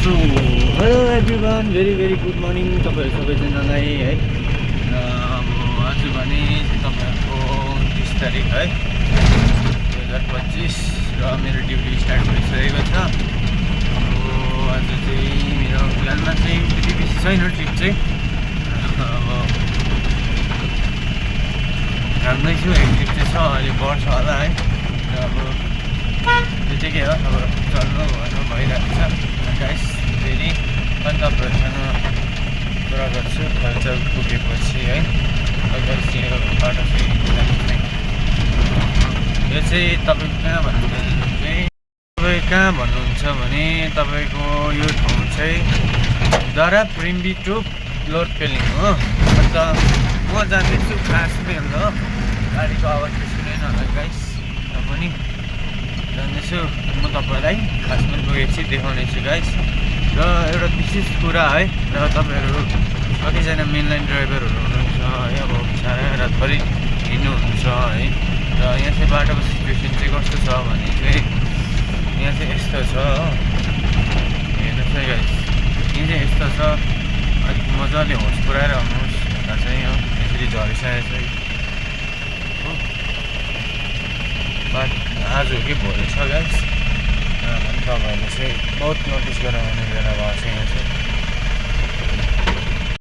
So hello everyone very good morning तपाईँहरू सबैजनालाई है। अब आज भने तपाईँहरूको 30 तारिक है 2025 र मेरो ड्युटी स्टार्ट भइसकेको छ। अब आज चाहिँ मेरो प्लानमा चाहिँ त्यति बेसी छैन ट्रिप चाहिँ। अब जान्दैछु एक ट्रिप चाहिँ छ, अहिले बढ्छ होला है। र अब त्यो चाहिँ के हो, अब चल्नु भइरहेको छ गाइस। फेरि पनि तपाईँहरूसँग कुरा गर्छु खर्चा पुगेपछि है। तपाईँहरूसँग बाटो चाहिँ यो चाहिँ तपाईँको कहाँ भन्नुहुन्छ भने तपाईँको यो ठाउँ चाहिँ दारा प्रिम्बी टु लोड पेलिङ हो। अन्त म जाँदैछु खासमेल हो, गाडीको आवाज सुनेन होला गाइस। र पनि जाँदैछु म तपाईँलाई खासमेल पुगेपछि देखाउनेछु गाइस। र एउटा विशेष कुरा है, र तपाईँहरू कतिजना मेनलाइन ड्राइभरहरू हुनुहुन्छ है, अब बिचरा रातभरि हिँड्नुहुन्छ है। र यहाँ चाहिँ बाटोको सिचुएसन चाहिँ कस्तो छ भने चाहिँ यहाँ चाहिँ यस्तो छ हो, हेर्नुहोस् है गाइस। यहाँ चाहिँ यस्तो छ, अलिक मजाले होस पुऱ्याएर आउनुहोस्। यता चाहिँ हो यसरी झरिसकेको छ हो। बाटो आज हो कि भोलि छ गाइस। तपाईँहरूले चाहिँ बहुत नोटिस गरेर आउने बेला भएको छ यहाँ चाहिँ।